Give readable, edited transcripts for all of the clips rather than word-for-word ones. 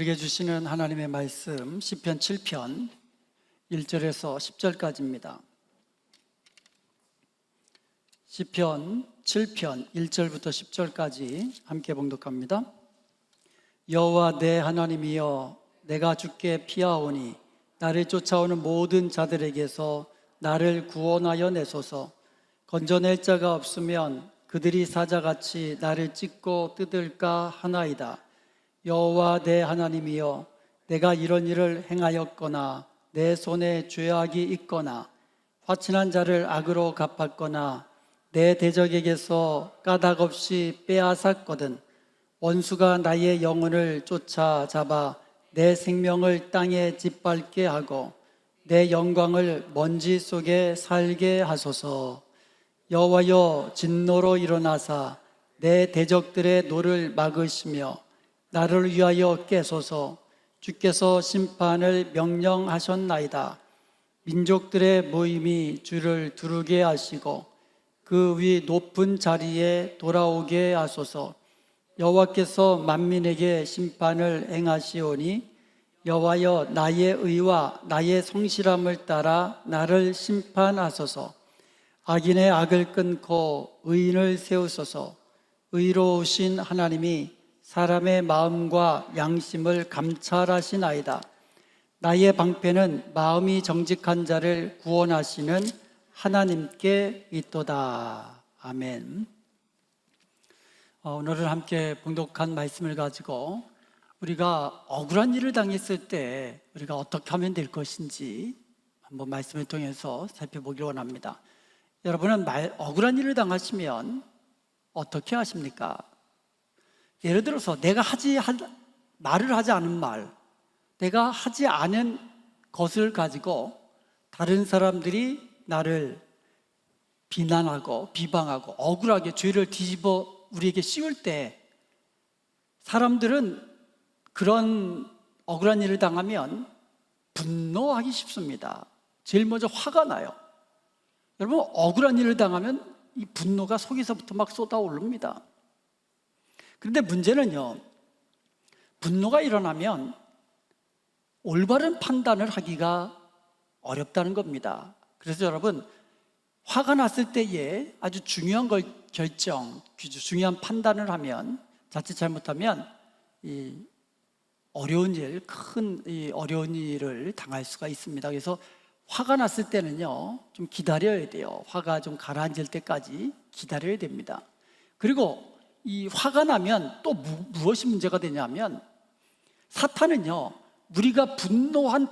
우리에게 주시는 하나님의 말씀 시편 7편 1절에서 10절까지입니다. 시편 7편 1절부터 10절까지 함께 봉독합니다. 여호와 내 하나님이여, 내가 주께 피하오니 나를 쫓아오는 모든 자들에게서 나를 구원하여 내소서. 건져낼 자가 없으면 그들이 사자같이 나를 찢고 뜯을까 하나이다. 여호와 내 하나님이여, 내가 이런 일을 행하였거나 내 손에 죄악이 있거나 화친한 자를 악으로 갚았거나 내 대적에게서 까닭 없이 빼앗았거든 원수가 나의 영혼을 쫓아잡아 내 생명을 땅에 짓밟게 하고 내 영광을 먼지 속에 살게 하소서. 여호와여, 진노로 일어나사 내 대적들의 노를 막으시며 나를 위하여 깨소서. 주께서 심판을 명령하셨나이다. 민족들의 모임이 주를 두르게 하시고 그 위 높은 자리에 돌아오게 하소서. 여호와께서 만민에게 심판을 행하시오니 여호와여, 나의 의와 나의 성실함을 따라 나를 심판하소서. 악인의 악을 끊고 의인을 세우소서. 의로우신 하나님이 사람의 마음과 양심을 감찰하시나이다. 나의 방패는 마음이 정직한 자를 구원하시는 하나님께 있도다. 아멘. 오늘은 함께 봉독한 말씀을 가지고 우리가 억울한 일을 당했을 때 우리가 어떻게 하면 될 것인지 한번 말씀을 통해서 살펴보기를 원합니다. 여러분은 억울한 일을 당하시면 어떻게 하십니까? 예를 들어서 내가 말을 하지 않은 말, 내가 하지 않은 것을 가지고 다른 사람들이 나를 비난하고 비방하고 억울하게 죄를 뒤집어 우리에게 씌울 때 사람들은 그런 억울한 일을 당하면 분노하기 쉽습니다. 제일 먼저 화가 나요. 여러분, 억울한 일을 당하면 이 분노가 속에서부터 막 쏟아오릅니다. 그런데 문제는요, 분노가 일어나면 올바른 판단을 하기가 어렵다는 겁니다. 그래서 여러분, 화가 났을 때에 아주 중요한 중요한 판단을 하면 자칫 잘못하면 어려운 일을 당할 수가 있습니다. 그래서 화가 났을 때는요, 좀 기다려야 돼요. 화가 좀 가라앉을 때까지 기다려야 됩니다. 그리고 이 화가 나면 또 무엇이 문제가 되냐면, 사탄은요, 우리가 분노한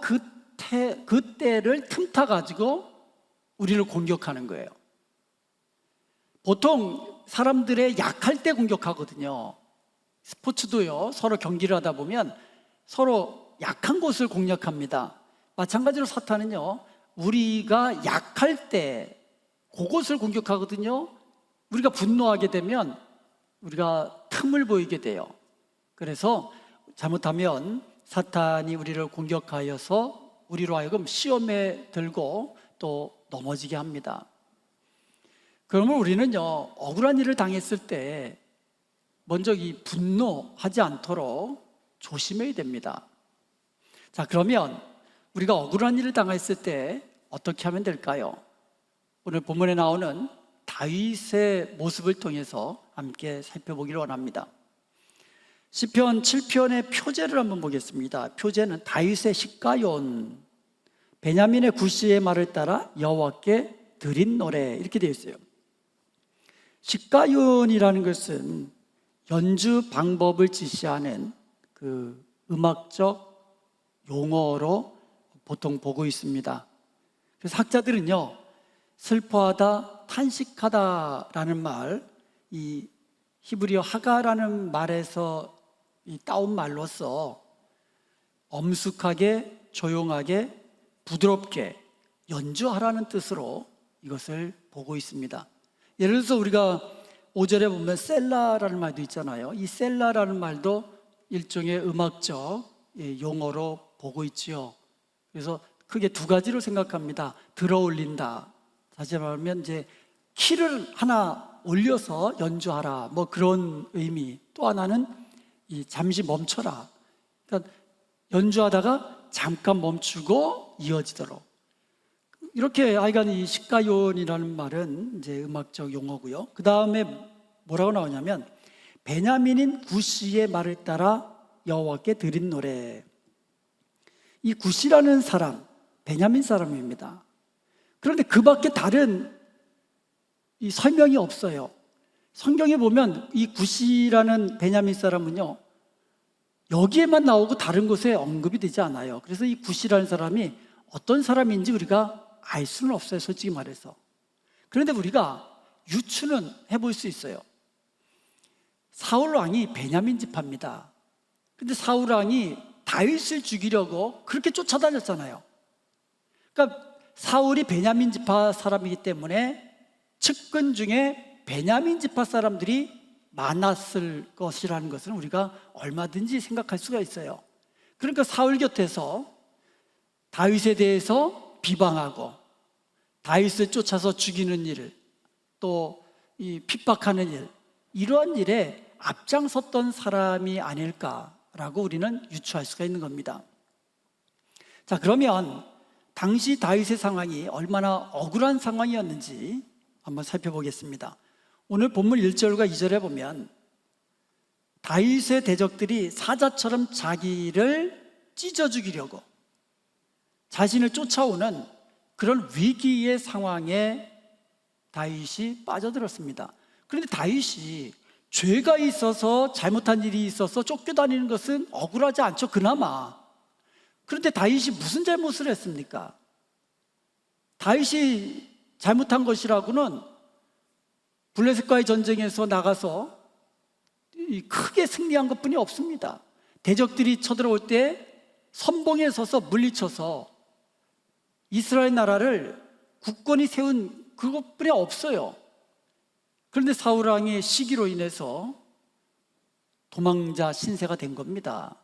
그때를 틈타 가지고 우리를 공격하는 거예요. 보통 사람들의 약할 때 공격하거든요. 스포츠도요, 서로 경기를 하다 보면 서로 약한 곳을 공략합니다. 마찬가지로 사탄은요, 우리가 약할 때 그곳을 공격하거든요. 우리가 분노하게 되면 우리가 틈을 보이게 돼요. 그래서 잘못하면 사탄이 우리를 공격하여서 우리로 하여금 시험에 들고 또 넘어지게 합니다. 그러면 우리는요, 억울한 일을 당했을 때 먼저 이 분노하지 않도록 조심해야 됩니다. 자, 그러면 우리가 억울한 일을 당했을 때 어떻게 하면 될까요? 오늘 본문에 나오는 다윗의 모습을 통해서 함께 살펴보기를 원합니다. 시편 7편의 표제를 한번 보겠습니다. 표제는 다윗의 시가요온, 베냐민의 구시의 말을 따라 여호와께 드린 노래, 이렇게 되어 있어요. 시가요온이라는 것은 연주 방법을 지시하는 그 음악적 용어로 보통 보고 있습니다. 그래서 학자들은요, 슬퍼하다, 탄식하다라는 말, 이 히브리어 하가라는 말에서 따온 말로서 엄숙하게, 조용하게, 부드럽게 연주하라는 뜻으로 이것을 보고 있습니다. 예를 들어서 우리가 5절에 보면 셀라라는 말도 있잖아요. 이 셀라라는 말도 일종의 음악적 용어로 보고 있지요. 그래서 크게 두 가지로 생각합니다. 들어올린다, 다시 말하면 이제 키를 하나 올려서 연주하라, 뭐 그런 의미. 또 하나는 잠시 멈춰라. 그러니까 연주하다가 잠깐 멈추고 이어지도록. 이렇게 하여간 이 시가요원이라는 말은 이제 음악적 용어고요. 그 다음에 뭐라고 나오냐면 베냐민인 구시의 말을 따라 여호와께 드린 노래. 이 구시라는 사람, 베냐민 사람입니다. 그런데 그 밖에 다른 이 설명이 없어요. 성경에 보면 이 구시라는 베냐민 사람은요, 여기에만 나오고 다른 곳에 언급이 되지 않아요. 그래서 이 구시라는 사람이 어떤 사람인지 우리가 알 수는 없어요, 솔직히 말해서. 그런데 우리가 유추는 해볼 수 있어요. 사울 왕이 베냐민 지파입니다. 근데 사울 왕이 다윗을 죽이려고 그렇게 쫓아다녔잖아요. 그러니까 사울이 베냐민 지파 사람이기 때문에 측근 중에 베냐민 지파 사람들이 많았을 것이라는 것은 우리가 얼마든지 생각할 수가 있어요. 그러니까 사울 곁에서 다윗에 대해서 비방하고 다윗을 쫓아서 죽이는 일, 또 이 핍박하는 일, 이러한 일에 앞장섰던 사람이 아닐까라고 우리는 유추할 수가 있는 겁니다. 자, 그러면 당시 다윗의 상황이 얼마나 억울한 상황이었는지 한번 살펴보겠습니다. 오늘 본문 1절과 2절에 보면 다윗의 대적들이 사자처럼 자기를 찢어 죽이려고 자신을 쫓아오는 그런 위기의 상황에 다윗이 빠져들었습니다. 그런데 다윗이 죄가 있어서 잘못한 일이 있어서 쫓겨다니는 것은 억울하지 않죠, 그나마. 그런데 다윗이 무슨 잘못을 했습니까? 다윗이 잘못한 것이라고는 블레셋과의 전쟁에서 나가서 크게 승리한 것뿐이 없습니다. 대적들이 쳐들어올 때 선봉에 서서 물리쳐서 이스라엘 나라를 굳건히 세운 그것뿐이 없어요. 그런데 사울 왕의 시기로 인해서 도망자 신세가 된 겁니다.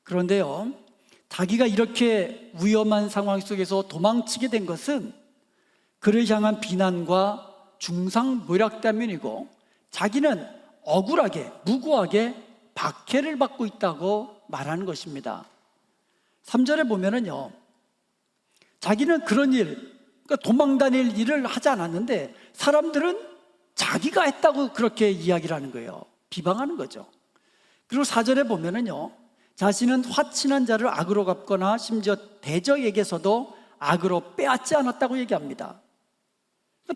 그런데요, 자기가 이렇게 위험한 상황 속에서 도망치게 된 것은 그를 향한 비난과 중상모략 때문이고, 자기는 억울하게 무고하게 박해를 받고 있다고 말하는 것입니다. 3절에 보면은요, 자기는 그런 일, 그러니까 도망 다닐 일을 하지 않았는데 사람들은 자기가 했다고 그렇게 이야기를 하는 거예요. 비방하는 거죠. 그리고 4절에 보면은요, 자신은 화친한 자를 악으로 갚거나 심지어 대적에게서도 악으로 빼앗지 않았다고 얘기합니다.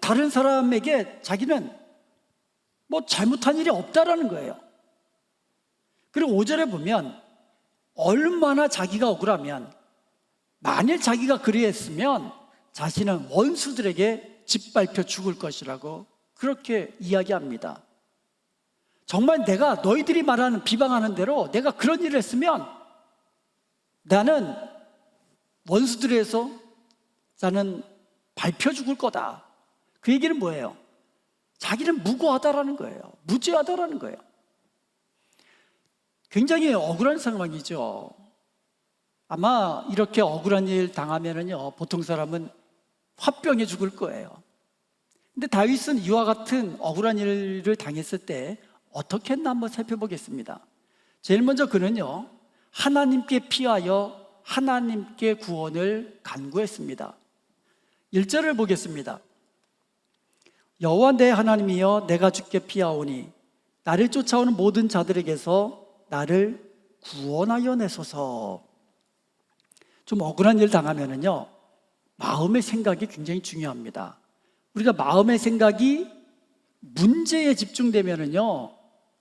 다른 사람에게 자기는 뭐 잘못한 일이 없다라는 거예요. 그리고 5절에 보면 얼마나 자기가 억울하면, 만일 자기가 그리했으면 자신은 원수들에게 짓밟혀 죽을 것이라고 그렇게 이야기합니다. 정말 내가 너희들이 말하는 비방하는 대로 내가 그런 일을 했으면 나는 원수들에서 나는 밟혀 죽을 거다. 그 얘기는 뭐예요? 자기는 무고하다라는 거예요. 무죄하다라는 거예요. 굉장히 억울한 상황이죠. 아마 이렇게 억울한 일 당하면은요, 보통 사람은 화병에 죽을 거예요. 근데 다윗은 이와 같은 억울한 일을 당했을 때 어떻게 했나 한번 살펴보겠습니다. 제일 먼저 그는요, 하나님께 피하여 하나님께 구원을 간구했습니다. 1절을 보겠습니다. 여호와 내 하나님이여, 내가 주께 피하오니 나를 쫓아오는 모든 자들에게서 나를 구원하여 내소서. 좀 억울한 일 당하면은요, 마음의 생각이 굉장히 중요합니다. 우리가 마음의 생각이 문제에 집중되면은요,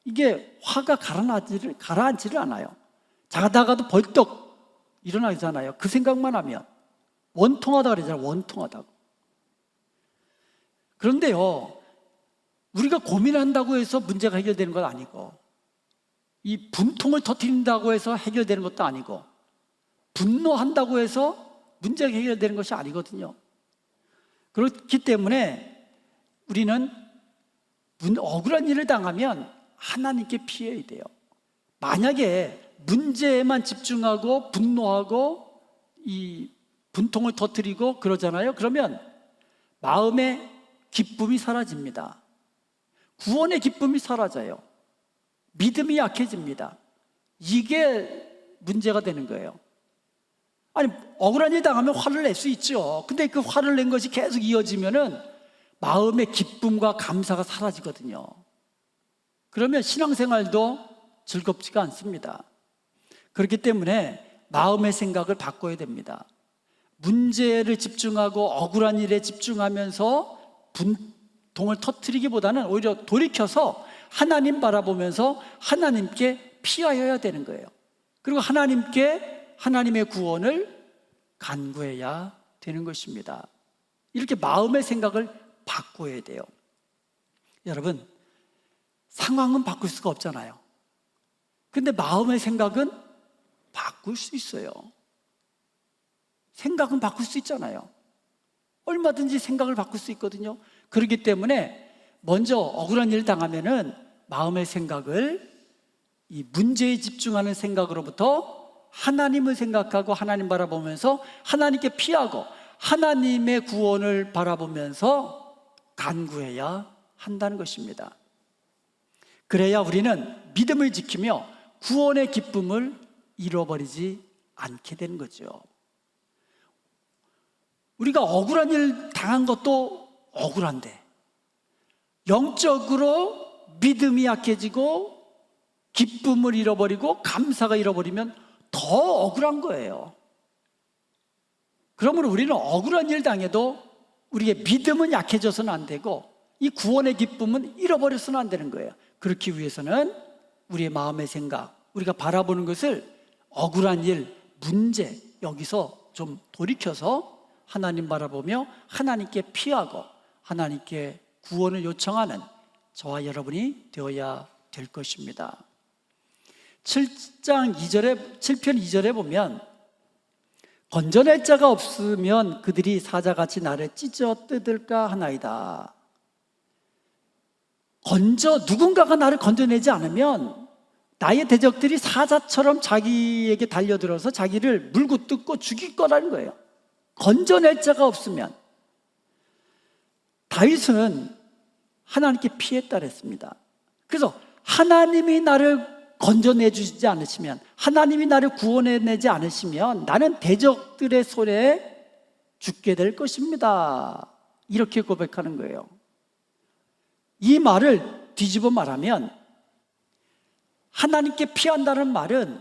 이게 화가 가라앉지를 않아요. 자다가도 벌떡 일어나잖아요. 그 생각만 하면. 원통하다 그러잖아요. 원통하다고. 그런데요, 우리가 고민한다고 해서 문제가 해결되는 건 아니고, 이 분통을 터뜨린다고 해서 해결되는 것도 아니고, 분노한다고 해서 문제가 해결되는 것이 아니거든요. 그렇기 때문에 우리는 억울한 일을 당하면 하나님께 피해야 돼요. 만약에 문제에만 집중하고 분노하고 이 분통을 터뜨리고 그러잖아요. 그러면 마음의 기쁨이 사라집니다. 구원의 기쁨이 사라져요. 믿음이 약해집니다. 이게 문제가 되는 거예요. 아니, 억울한 일 당하면 화를 낼 수 있죠. 근데 그 화를 낸 것이 계속 이어지면은 마음의 기쁨과 감사가 사라지거든요. 그러면 신앙생활도 즐겁지가 않습니다. 그렇기 때문에 마음의 생각을 바꿔야 됩니다. 문제를 집중하고 억울한 일에 집중하면서 분통을 터뜨리기보다는 오히려 돌이켜서 하나님 바라보면서 하나님께 피하여야 되는 거예요. 그리고 하나님의 구원을 간구해야 되는 것입니다. 이렇게 마음의 생각을 바꿔야 돼요. 여러분, 상황은 바꿀 수가 없잖아요. 근데 마음의 생각은 바꿀 수 있어요. 생각은 바꿀 수 있잖아요. 얼마든지 생각을 바꿀 수 있거든요. 그렇기 때문에 먼저 억울한 일 당하면은 마음의 생각을 이 문제에 집중하는 생각으로부터 하나님을 생각하고 하나님 바라보면서 하나님께 피하고 하나님의 구원을 바라보면서 간구해야 한다는 것입니다. 그래야 우리는 믿음을 지키며 구원의 기쁨을 잃어버리지 않게 되는 거죠. 우리가 억울한 일 당한 것도 억울한데 영적으로 믿음이 약해지고 기쁨을 잃어버리고 감사가 잃어버리면 더 억울한 거예요. 그러므로 우리는 억울한 일 당해도 우리의 믿음은 약해져서는 안 되고 이 구원의 기쁨은 잃어버려서는 안 되는 거예요. 그렇기 위해서는 우리의 마음의 생각, 우리가 바라보는 것을 억울한 일, 문제 여기서 좀 돌이켜서 하나님 바라보며 하나님께 피하고 하나님께 구원을 요청하는 저와 여러분이 되어야 될 것입니다. 7편 2절에 보면 건져낼 자가 없으면 그들이 사자같이 나를 찢어 뜯을까 하나이다. 누군가가 나를 건져내지 않으면 나의 대적들이 사자처럼 자기에게 달려들어서 자기를 물고 뜯고 죽일 거라는 거예요. 건져낼 자가 없으면. 다윗은 하나님께 피했다 그랬습니다. 그래서 하나님이 나를 건져내주지 않으시면, 하나님이 나를 구원해내지 않으시면 나는 대적들의 손에 죽게 될 것입니다. 이렇게 고백하는 거예요. 이 말을 뒤집어 말하면 하나님께 피한다는 말은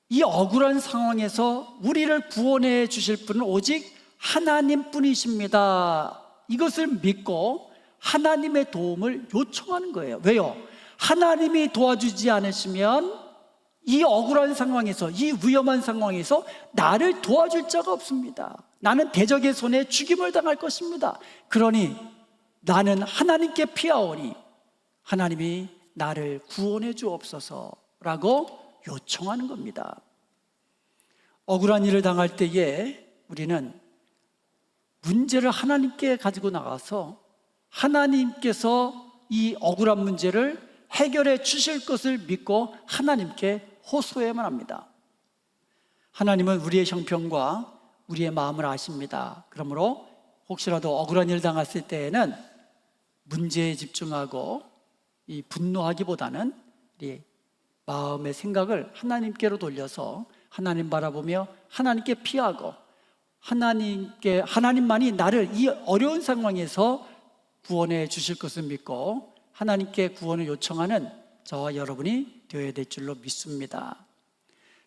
이 억울한 상황에서 우리를 구원해 주실 분은 오직 하나님뿐이십니다. 이것을 믿고 하나님의 도움을 요청하는 거예요. 왜요? 하나님이 도와주지 않으시면 이 억울한 상황에서, 이 위험한 상황에서 나를 도와줄 자가 없습니다. 나는 대적의 손에 죽임을 당할 것입니다. 그러니 나는 하나님께 피하오니 하나님이 나를 구원해 주옵소서라고 요청하는 겁니다. 억울한 일을 당할 때에 우리는 문제를 하나님께 가지고 나가서 하나님께서 이 억울한 문제를 해결해 주실 것을 믿고 하나님께 호소해야만 합니다. 하나님은 우리의 형편과 우리의 마음을 아십니다. 그러므로 혹시라도 억울한 일 당했을 때에는 문제에 집중하고 이 분노하기보다는 이 마음의 생각을 하나님께로 돌려서 하나님 바라보며 하나님께 피하고 하나님만이 나를 이 어려운 상황에서 구원해 주실 것을 믿고 하나님께 구원을 요청하는 저와 여러분이 되어야 될 줄로 믿습니다.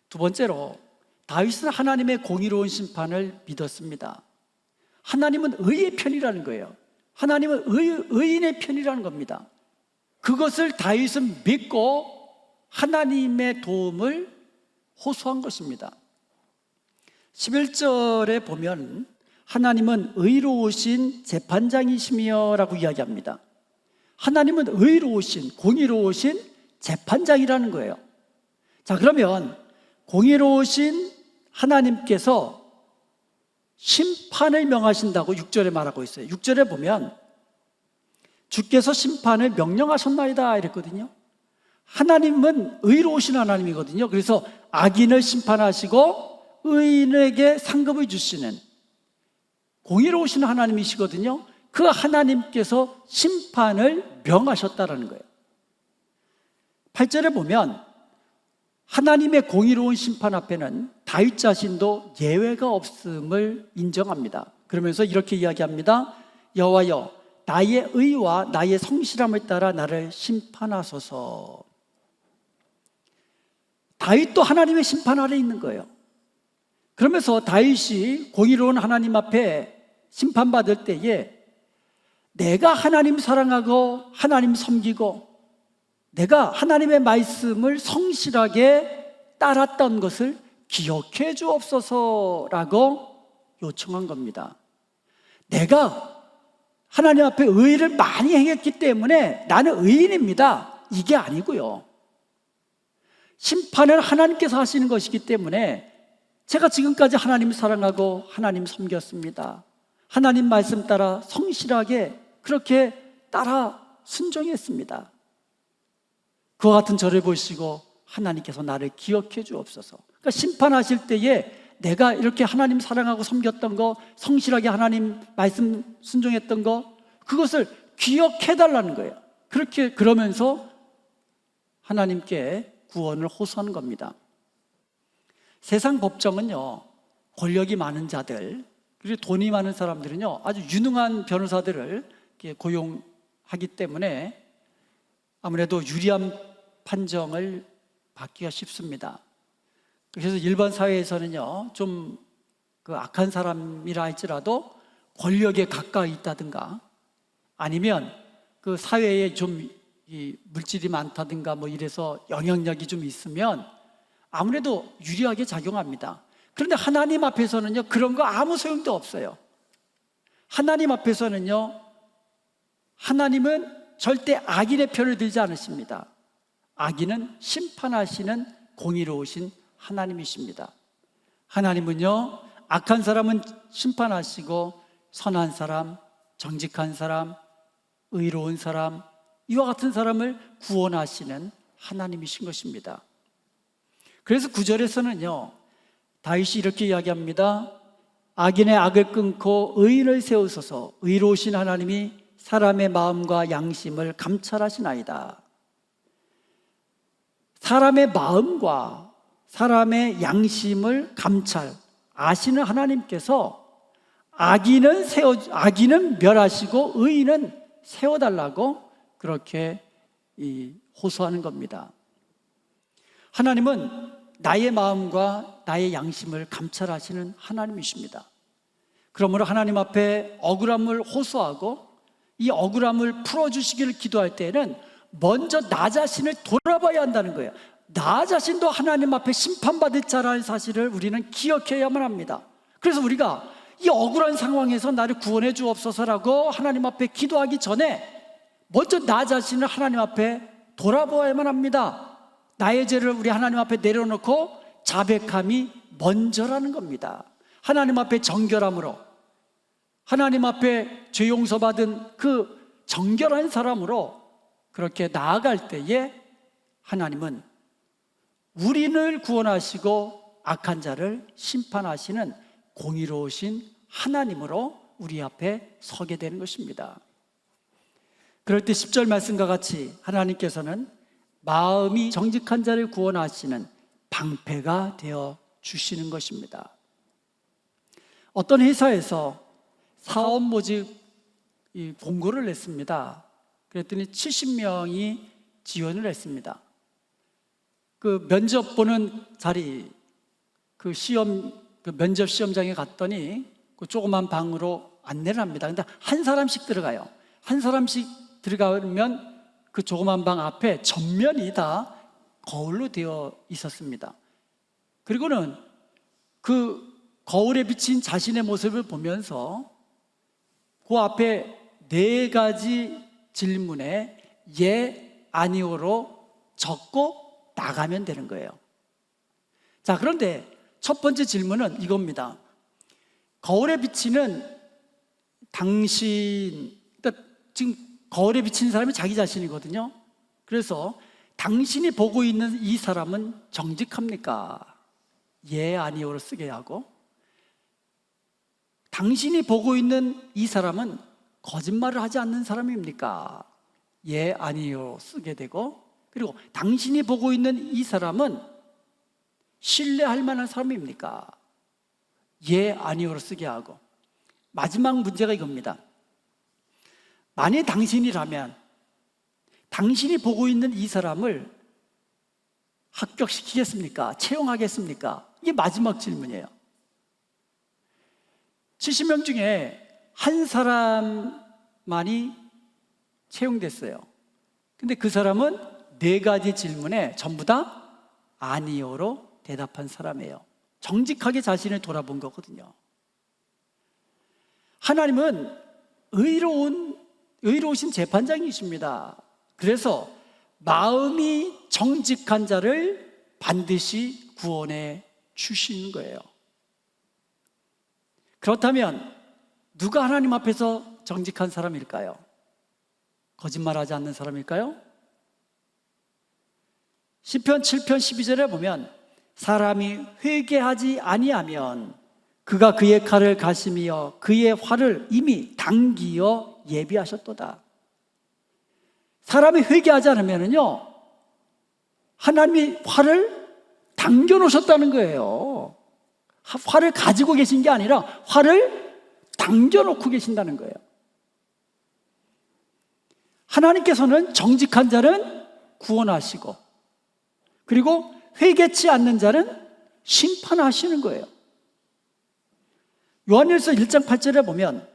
두 번째로 다윗은 하나님의 공의로운 심판을 믿었습니다. 하나님은 의의 편이라는 거예요. 하나님은 의인의 편이라는 겁니다. 그것을 다윗은 믿고 하나님의 도움을 호소한 것입니다. 11절에 보면 하나님은 의로우신 재판장이시며 라고 이야기합니다. 하나님은 의로우신, 공의로우신 재판장이라는 거예요. 자, 그러면 공의로우신 하나님께서 심판을 명하신다고 6절에 말하고 있어요. 6절에 보면 주께서 심판을 명령하셨나이다 이랬거든요. 하나님은 의로우신 하나님이거든요. 그래서 악인을 심판하시고 의인에게 상급을 주시는 공의로우신 하나님이시거든요. 그 하나님께서 심판을 명하셨다라는 거예요. 8절에 보면 하나님의 공의로운 심판 앞에는 다윗 자신도 예외가 없음을 인정합니다. 그러면서 이렇게 이야기합니다. 여호와여, 나의 의와 나의 성실함을 따라 나를 심판하소서. 다윗도 하나님의 심판 아래 있는 거예요. 그러면서 다윗이 공의로운 하나님 앞에 심판받을 때에 내가 하나님 사랑하고 하나님 섬기고 내가 하나님의 말씀을 성실하게 따랐던 것을 기억해 주옵소서라고 요청한 겁니다. 내가 하나님 앞에 의를 많이 행했기 때문에 나는 의인입니다, 이게 아니고요. 심판은 하나님께서 하시는 것이기 때문에 제가 지금까지 하나님 사랑하고 하나님 섬겼습니다, 하나님 말씀 따라 성실하게 그렇게 따라 순종했습니다. 그와 같은 저를 보시고 하나님께서 나를 기억해 주옵소서. 그러니까 심판하실 때에 내가 이렇게 하나님 사랑하고 섬겼던 거, 성실하게 하나님 말씀 순종했던 거, 그것을 기억해 달라는 거예요. 그렇게 그러면서 하나님께 구원을 호소하는 겁니다. 세상 법정은요, 권력이 많은 자들, 그리고 돈이 많은 사람들은요, 아주 유능한 변호사들을 고용하기 때문에 아무래도 유리한 판정을 받기가 쉽습니다. 그래서 일반 사회에서는요, 좀 악한 사람이라 할지라도 권력에 가까이 있다든가 아니면 그 사회에 좀 물질이 많다든가 뭐 이래서 영향력이 좀 있으면 아무래도 유리하게 작용합니다. 그런데 하나님 앞에서는요, 그런 거 아무 소용도 없어요. 하나님 앞에서는요, 하나님은 절대 악인의 편을 들지 않으십니다. 악인은 심판하시는 공의로우신 하나님이십니다. 하나님은요, 악한 사람은 심판하시고 선한 사람, 정직한 사람, 의로운 사람, 이와 같은 사람을 구원하시는 하나님이신 것입니다. 그래서 9절에서는요, 다윗이 이렇게 이야기합니다. 악인의 악을 끊고 의인을 세우소서. 의로우신 하나님이 사람의 마음과 양심을 감찰하시나이다. 사람의 마음과 사람의 양심을 아시는 하나님께서 악인은 멸하시고 의인은 세워달라고 그렇게 호소하는 겁니다. 하나님은 나의 마음과 나의 양심을 감찰하시는 하나님이십니다. 그러므로 하나님 앞에 억울함을 호소하고 이 억울함을 풀어주시기를 기도할 때에는 먼저 나 자신을 돌아봐야 한다는 거예요. 나 자신도 하나님 앞에 심판받을 자라는 사실을 우리는 기억해야만 합니다. 그래서 우리가 이 억울한 상황에서 나를 구원해 주옵소서라고 하나님 앞에 기도하기 전에 먼저 나 자신을 하나님 앞에 돌아보아야만 합니다. 나의 죄를 우리 하나님 앞에 내려놓고 자백함이 먼저라는 겁니다. 하나님 앞에 정결함으로, 하나님 앞에 죄 용서받은 그 정결한 사람으로 그렇게 나아갈 때에 하나님은 우리를 구원하시고 악한 자를 심판하시는 공의로우신 하나님으로 우리 앞에 서게 되는 것입니다. 그럴 때 10절 말씀과 같이 하나님께서는 마음이 정직한 자를 구원하시는 방패가 되어 주시는 것입니다. 어떤 회사에서 사업 모집 공고를 냈습니다. 그랬더니 70명이 지원을 했습니다. 그 면접 보는 자리, 그 면접 시험장에 갔더니 그 조그만 방으로 안내를 합니다. 근데 한 사람씩 들어가요. 한 사람씩 들어가면 그 조그만 방 앞에 전면이 다 거울로 되어 있었습니다. 그리고는 그 거울에 비친 자신의 모습을 보면서 그 앞에 4가지 질문에 예, 아니오로 적고 나가면 되는 거예요. 자, 그런데 첫 번째 질문은 이겁니다. 거울에 비치는 당신, 그러니까 지금 거울에 비치는 사람이 자기 자신이거든요. 그래서 당신이 보고 있는 이 사람은 정직합니까? 예, 아니오로 쓰게 하고, 당신이 보고 있는 이 사람은 거짓말을 하지 않는 사람입니까? 예, 아니요 쓰게 되고, 그리고 당신이 보고 있는 이 사람은 신뢰할 만한 사람입니까? 예, 아니오로 쓰게 하고, 마지막 문제가 이겁니다. 만약 당신이라면 당신이 보고 있는 이 사람을 합격시키겠습니까? 채용하겠습니까? 이게 마지막 질문이에요. 70명 중에 한 사람만이 채용됐어요. 근데 그 사람은 4가지 질문에 전부 다 아니요로 대답한 사람이에요. 정직하게 자신을 돌아본 거거든요. 하나님은 의로우신 재판장이십니다. 그래서 마음이 정직한 자를 반드시 구원해 주시는 거예요. 그렇다면 누가 하나님 앞에서 정직한 사람일까요? 거짓말하지 않는 사람일까요? 시편 7편 12절에 보면 사람이 회개하지 아니하면 그가 그의 칼을 가시며 그의 활을 이미 당기어 예비하셨도다. 사람이 회개하지 않으면요, 하나님이 활을 당겨 놓으셨다는 거예요. 활을 가지고 계신 게 아니라 활을 당겨 놓고 계신다는 거예요. 하나님께서는 정직한 자는 구원하시고, 그리고 회개치 않는 자는 심판하시는 거예요. 요한일서 1장 8절에 보면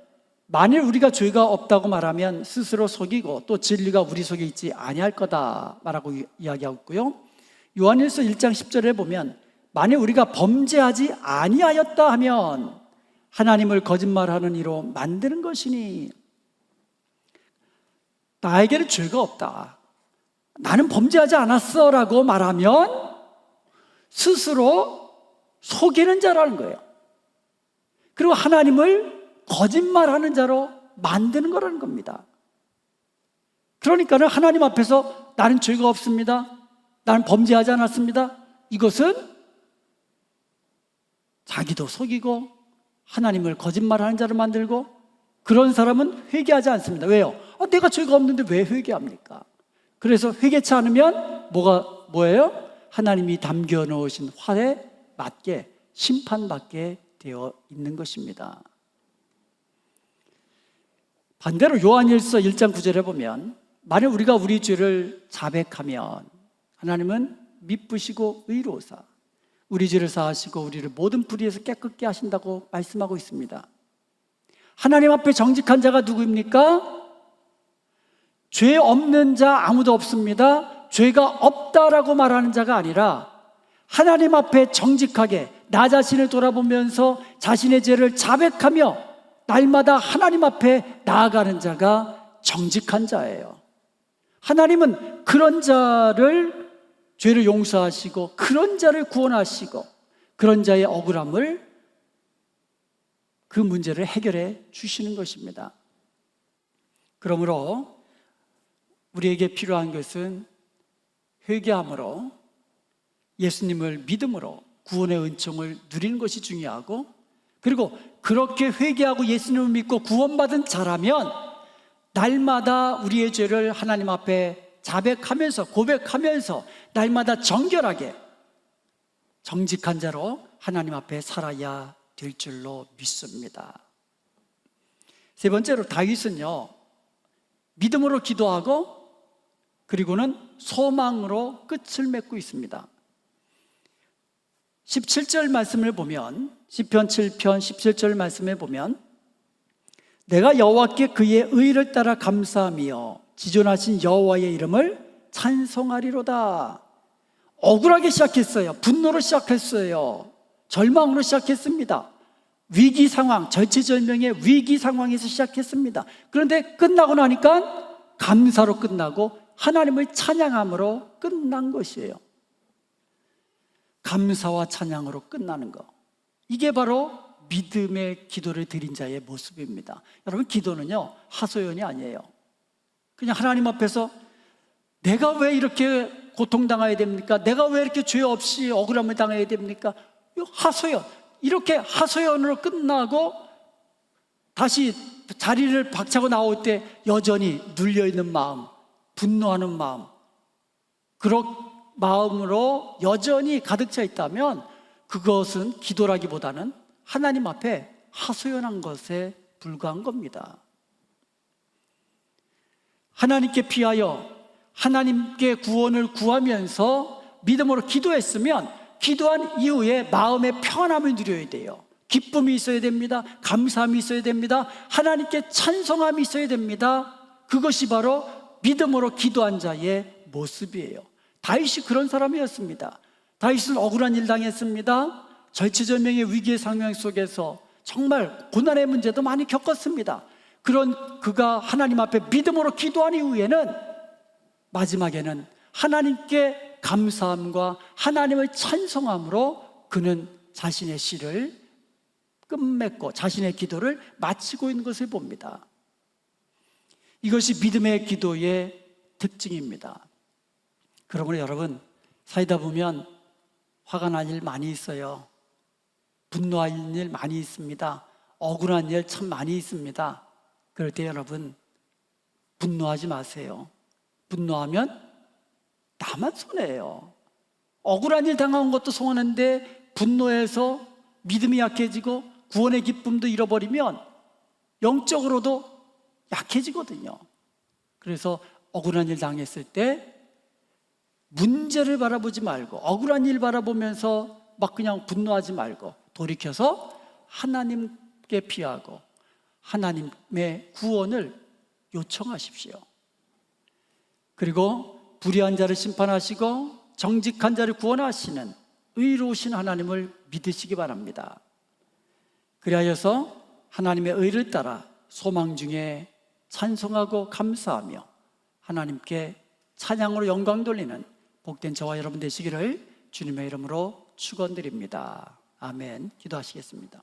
만일 우리가 죄가 없다고 말하면 스스로 속이고 또 진리가 우리 속에 있지 아니할 거다 라고 이야기하고 있고요. 요한일서 1장 10절에 보면 만일 우리가 범죄하지 아니하였다 하면 하나님을 거짓말하는 이로 만드는 것이니, 나에게는 죄가 없다, 나는 범죄하지 않았어 라고 말하면 스스로 속이는 자라는 거예요. 그리고 하나님을 거짓말하는 자로 만드는 거라는 겁니다. 그러니까는 하나님 앞에서 나는 죄가 없습니다, 나는 범죄하지 않았습니다, 이것은 자기도 속이고 하나님을 거짓말하는 자로 만들고, 그런 사람은 회개하지 않습니다. 왜요? 내가 죄가 없는데 왜 회개합니까? 그래서 회개치 않으면 뭐예요? 하나님이 담겨 놓으신 활에 맞게 심판받게 되어 있는 것입니다. 반대로 요한일서 1장 9절에 보면 만일 우리가 우리 죄를 자백하면 하나님은 미쁘시고 의로우사 우리 죄를 사하시고 우리를 모든 불의에서 깨끗게 하신다고 말씀하고 있습니다. 하나님 앞에 정직한 자가 누구입니까? 죄 없는 자 아무도 없습니다. 죄가 없다라고 말하는 자가 아니라 하나님 앞에 정직하게 나 자신을 돌아보면서 자신의 죄를 자백하며 날마다 하나님 앞에 나아가는 자가 정직한 자예요. 하나님은 그런 자를, 죄를 용서하시고 그런 자를 구원하시고 그런 자의 억울함을, 그 문제를 해결해 주시는 것입니다. 그러므로 우리에게 필요한 것은 회개함으로, 예수님을 믿음으로 구원의 은총을 누리는 것이 중요하고, 그리고 그렇게 회개하고 예수님을 믿고 구원받은 자라면 날마다 우리의 죄를 하나님 앞에 자백하면서 고백하면서 날마다 정결하게 정직한 자로 하나님 앞에 살아야 될 줄로 믿습니다. 세 번째로 다윗은요, 믿음으로 기도하고 그리고는 소망으로 끝을 맺고 있습니다. 17절 말씀을 보면, 시편 7편 17절 말씀에 보면 내가 여호와께 그의 의를 따라 감사하며 지존하신 여호와의 이름을 찬송하리로다. 억울하게 시작했어요. 분노로 시작했어요. 절망으로 시작했습니다. 위기 상황, 절체절명의 위기 상황에서 시작했습니다. 그런데 끝나고 나니까 감사로 끝나고 하나님을 찬양함으로 끝난 것이에요. 감사와 찬양으로 끝나는 것, 이게 바로 믿음의 기도를 드린 자의 모습입니다. 여러분, 기도는요 하소연이 아니에요. 그냥 하나님 앞에서 내가 왜 이렇게 고통당해야 됩니까? 내가 왜 이렇게 죄 없이 억울함을 당해야 됩니까? 하소연, 이렇게 하소연으로 끝나고 다시 자리를 박차고 나올 때 여전히 눌려있는 마음, 분노하는 마음, 그런 마음으로 여전히 가득 차 있다면 그것은 기도라기보다는 하나님 앞에 하소연한 것에 불과한 겁니다. 하나님께 피하여 하나님께 구원을 구하면서 믿음으로 기도했으면 기도한 이후에 마음의 평안함을 누려야 돼요. 기쁨이 있어야 됩니다. 감사함이 있어야 됩니다. 하나님께 찬송함이 있어야 됩니다. 그것이 바로 믿음으로 기도한 자의 모습이에요. 다윗이 그런 사람이었습니다. 다윗은 억울한 일 당했습니다. 절체절명의 위기의 상황 속에서 정말 고난의 문제도 많이 겪었습니다. 그런 그가 하나님 앞에 믿음으로 기도한 이후에는 마지막에는 하나님께 감사함과 하나님을 찬송함으로 그는 자신의 시를 끝맺고 자신의 기도를 마치고 있는 것을 봅니다. 이것이 믿음의 기도의 특징입니다. 그러므로 여러분, 살다 보면 화가 난 일 많이 있어요. 분노할 일 많이 있습니다. 억울한 일 참 많이 있습니다. 그럴 때 여러분, 분노하지 마세요. 분노하면 나만 손해예요. 억울한 일 당한 것도 손해인데 분노해서 믿음이 약해지고 구원의 기쁨도 잃어버리면 영적으로도 약해지거든요. 그래서 억울한 일 당했을 때 문제를 바라보지 말고 억울한 일 바라보면서 막 그냥 분노하지 말고 돌이켜서 하나님께 피하고 하나님의 구원을 요청하십시오. 그리고 불의한 자를 심판하시고 정직한 자를 구원하시는 의로우신 하나님을 믿으시기 바랍니다. 그리하여서 하나님의 의를 따라 소망 중에 찬송하고 감사하며 하나님께 찬양으로 영광 돌리는 복된 저와 여러분 되시기를 주님의 이름으로 축원드립니다. 아멘. 기도하시겠습니다.